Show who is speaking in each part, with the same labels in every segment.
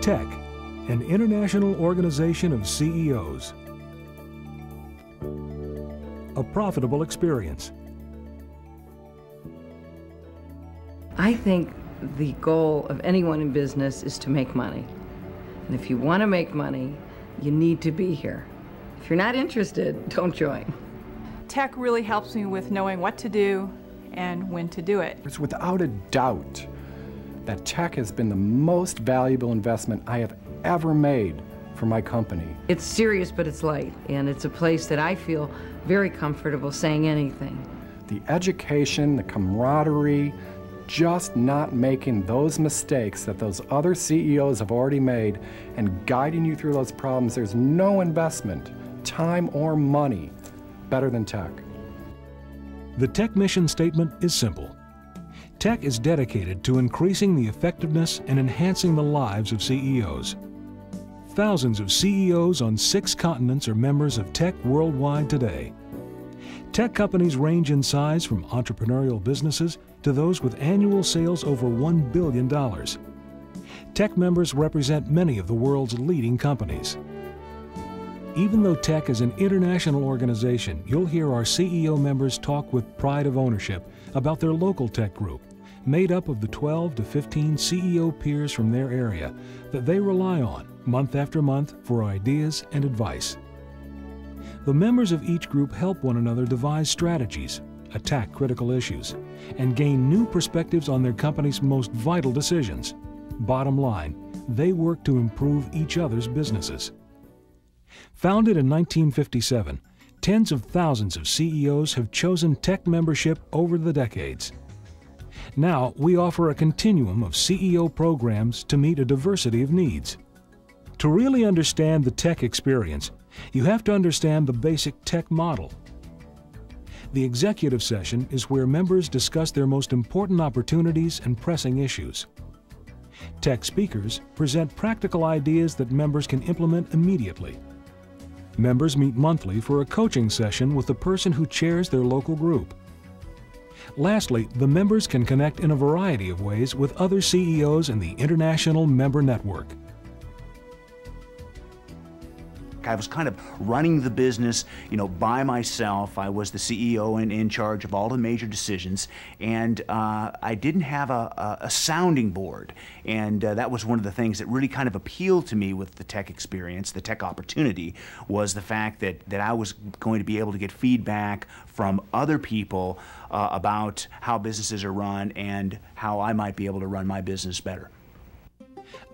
Speaker 1: TEC, an international organization of CEOs. A profitable experience.
Speaker 2: I think the goal of anyone in business is to make money. And if you want to make money, you need to be here. If you're not interested, don't join.
Speaker 3: TEC really helps me with knowing what to do and when to do it.
Speaker 4: It's without a doubt that TEC has been the most valuable investment I have ever made for my company.
Speaker 2: It's serious, but it's light, and it's a place that I feel very comfortable saying anything.
Speaker 4: The education, the camaraderie, just not making those mistakes that those other CEOs have already made and guiding you through those problems. There's no investment, time or money, better than TEC.
Speaker 1: The TEC mission statement is simple. TEC is dedicated to increasing the effectiveness and enhancing the lives of CEOs. Thousands of CEOs on 6 continents are members of TEC worldwide today. TEC companies range in size from entrepreneurial businesses to those with annual sales over $1 billion. TEC members represent many of the world's leading companies. Even though TEC is an international organization, you'll hear our CEO members talk with pride of ownership about their local TEC group, made up of the 12 to 15 CEO peers from their area that they rely on month after month for ideas and advice. The members of each group help one another devise strategies, attack critical issues, and gain new perspectives on their company's most vital decisions. Bottom line, they work to improve each other's businesses. Founded in 1957, tens of thousands of CEOs have chosen TEC membership over the decades. Now, we offer a continuum of CEO programs to meet a diversity of needs. To really understand the TEC experience, you have to understand the basic TEC model. The executive session is where members discuss their most important opportunities and pressing issues. TEC speakers present practical ideas that members can implement immediately. Members meet monthly for a coaching session with the person who chairs their local group. Lastly, the members can connect in a variety of ways with other CEOs in the International Member Network.
Speaker 5: I was kind of running the business, by myself. I was the CEO and in charge of all the major decisions, and I didn't have a sounding board. And that was one of the things that really kind of appealed to me with the TEC experience, the TEC opportunity, was the fact that I was going to be able to get feedback from other people about how businesses are run and how I might be able to run my business better.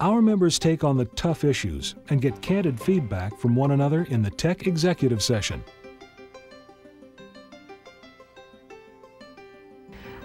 Speaker 1: Our members take on the tough issues and get candid feedback from one another in the TEC executive session.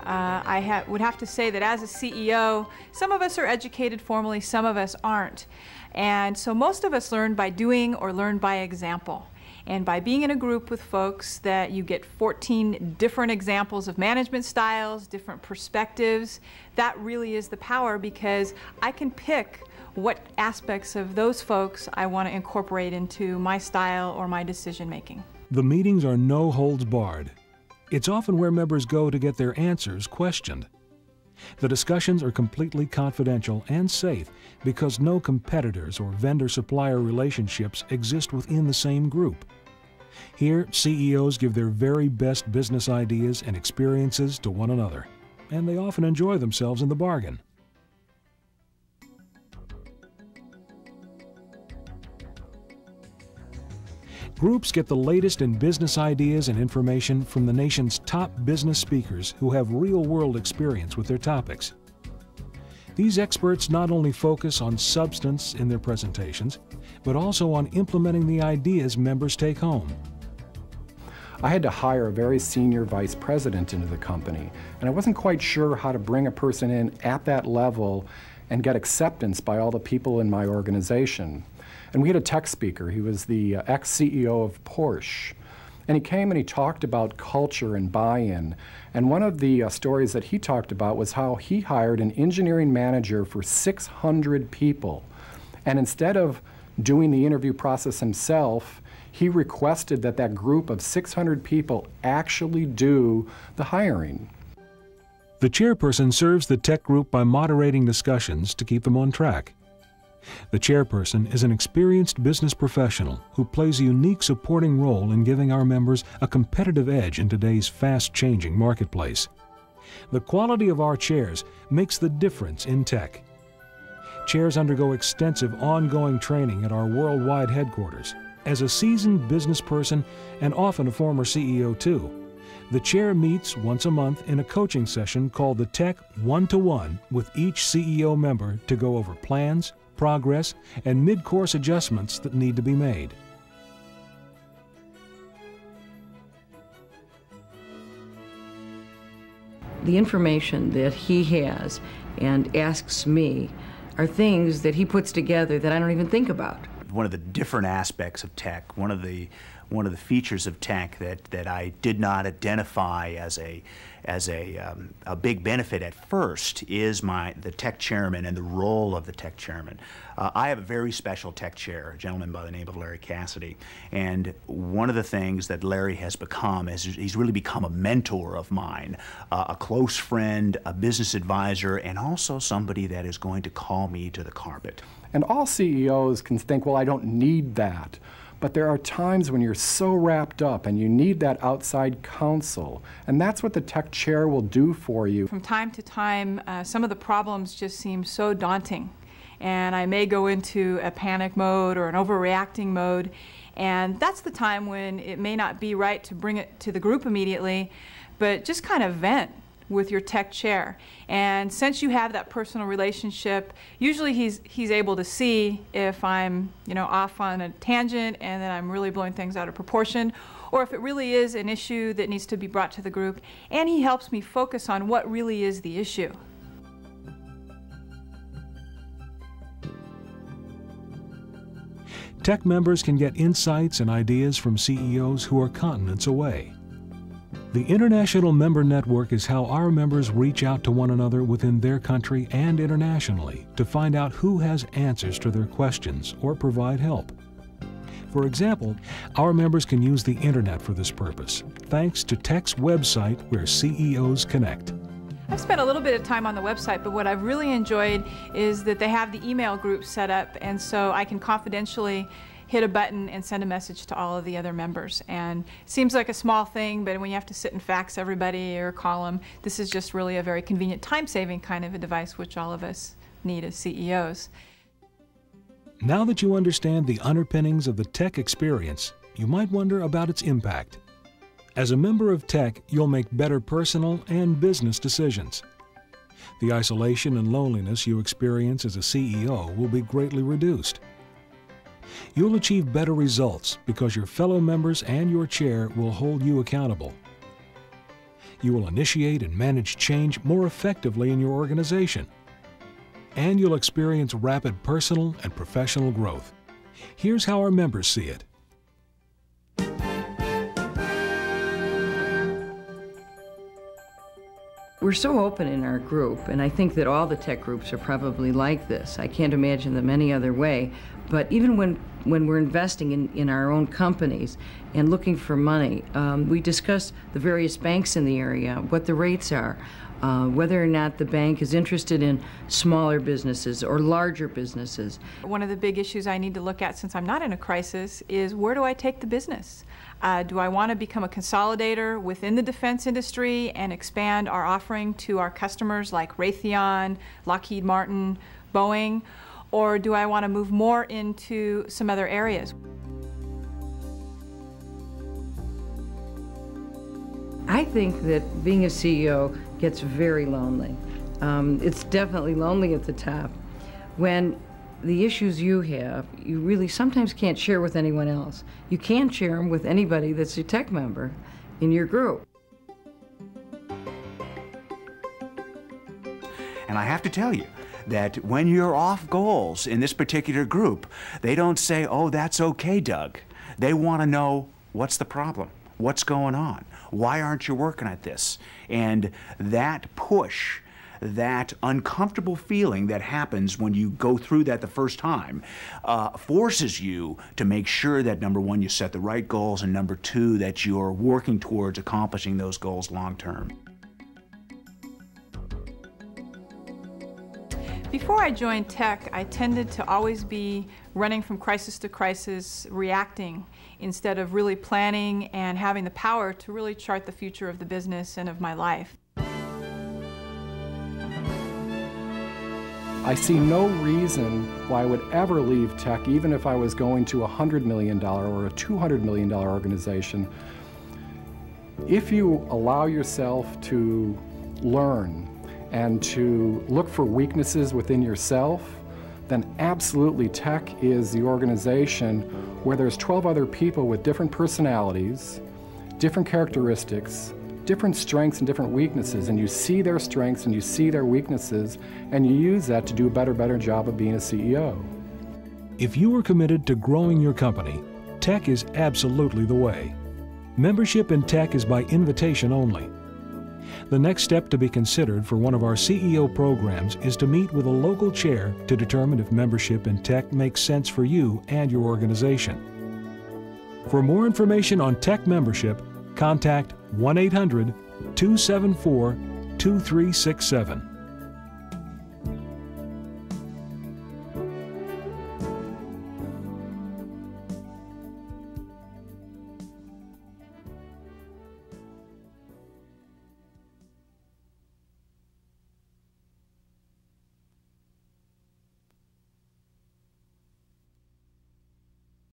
Speaker 3: I would have to say that as a CEO, some of us are educated formally, some of us aren't. And so most of us learn by doing or learn by example. And by being in a group with folks that you get 14 different examples of management styles, different perspectives, that really is the power, because I can pick what aspects of those folks I want to incorporate into my style or my decision making.
Speaker 1: The meetings are no holds barred. It's often where members go to get their answers questioned. The discussions are completely confidential and safe because no competitors or vendor-supplier relationships exist within the same group. Here, CEOs give their very best business ideas and experiences to one another, and they often enjoy themselves in the bargain. Groups get the latest in business ideas and information from the nation's top business speakers who have real-world experience with their topics. These experts not only focus on substance in their presentations, but also on implementing the ideas members take home.
Speaker 4: I had to hire a very senior vice president into the company, and I wasn't quite sure how to bring a person in at that level and get acceptance by all the people in my organization. And we had a TEC speaker. He was the ex-CEO of Porsche. And he came and he talked about culture and buy-in. And one of the stories that he talked about was how he hired an engineering manager for 600 people. And instead of doing the interview process himself, he requested that that group of 600 people actually do the hiring.
Speaker 1: The chairperson serves the TEC group by moderating discussions to keep them on track. The chairperson is an experienced business professional who plays a unique supporting role in giving our members a competitive edge in today's fast-changing marketplace. The quality of our chairs makes the difference in tech. Chairs undergo extensive ongoing training at our worldwide headquarters. As a seasoned business person and often a former CEO too, the chair meets once a month in a coaching session called the TEC One-to-One with each CEO member to go over plans, progress, and mid-course adjustments that need to be made.
Speaker 2: The information that he has and asks me are things that he puts together that I don't even think about.
Speaker 5: One of the different aspects of tech, one of the features of tech that I did not identify as a big benefit at first is the tech chairman and the role of the tech chairman. I have a very special tech chair, a gentleman by the name of Larry Cassidy, and one of the things that Larry has become is he's really become a mentor of mine, a close friend, a business advisor, and also somebody that is going to call me to the carpet.
Speaker 4: And all CEOs can think, well, I don't need that. But there are times when you're so wrapped up and you need that outside counsel. And that's what the tech chair will do for you.
Speaker 3: From time to time, some of the problems just seem so daunting. And I may go into a panic mode or an overreacting mode. And that's the time when it may not be right to bring it to the group immediately, but just kind of vent with your tech chair. And since you have that personal relationship, usually he's able to see if I'm off on a tangent and that I'm really blowing things out of proportion, or if it really is an issue that needs to be brought to the group, and he helps me focus on what really is the issue.
Speaker 1: Tech members can get insights and ideas from CEOs who are continents away. The International Member Network is how our members reach out to one another within their country and internationally to find out who has answers to their questions or provide help. For example, our members can use the Internet for this purpose, thanks to TEC's website where CEOs connect.
Speaker 3: I've spent a little bit of time on the website, but what I've really enjoyed is that they have the email group set up, and so I can confidentially hit a button and send a message to all of the other members. And it seems like a small thing, but when you have to sit and fax everybody or call them, this is just really a very convenient time-saving kind of a device which all of us need as CEOs.
Speaker 1: Now that you understand the underpinnings of the TEC experience, you might wonder about its impact. As a member of TEC, you'll make better personal and business decisions. The isolation and loneliness you experience as a CEO will be greatly reduced. You'll achieve better results because your fellow members and your chair will hold you accountable. You will initiate and manage change more effectively in your organization. And you'll experience rapid personal and professional growth. Here's how our members see it.
Speaker 2: We're so open in our group, and I think that all the tech groups are probably like this. I can't imagine them any other way. But even when we're investing in our own companies and looking for money, we discuss the various banks in the area, what the rates are, whether or not the bank is interested in smaller businesses or larger businesses.
Speaker 3: One of the big issues I need to look at since I'm not in a crisis is where do I take the business? Do I want to become a consolidator within the defense industry and expand our offering to our customers like Raytheon, Lockheed Martin, Boeing, or do I want to move more into some other areas?
Speaker 2: I think that being a CEO gets very lonely. It's definitely lonely at the top. When the issues you have, you really sometimes can't share with anyone else. You can't share them with anybody that's a tech member in your group.
Speaker 5: And I have to tell you that when you're off goals in this particular group, they don't say, oh, that's okay, Doug. They want to know, what's the problem? What's going on? Why aren't you working at this? And that push, that uncomfortable feeling that happens when you go through that the first time forces you to make sure that, number one, you set the right goals, and number two, that you're working towards accomplishing those goals long term.
Speaker 3: Before I joined TEC, I tended to always be running from crisis to crisis, reacting, instead of really planning and having the power to really chart the future of the business and of my life.
Speaker 4: I see no reason why I would ever leave TEC, even if I was going to a $100 million or a $200 million organization. If you allow yourself to learn and to look for weaknesses within yourself, then absolutely TEC is the organization where there's 12 other people with different personalities, different characteristics, different strengths and different weaknesses, and you see their strengths and you see their weaknesses, and you use that to do a better job of being a CEO.
Speaker 1: If you are committed to growing your company, TEC is absolutely the way. Membership in TEC is by invitation only. The next step to be considered for one of our CEO programs is to meet with a local chair to determine if membership in TEC makes sense for you and your organization. For more information on TEC membership, contact 1-800-274-2367.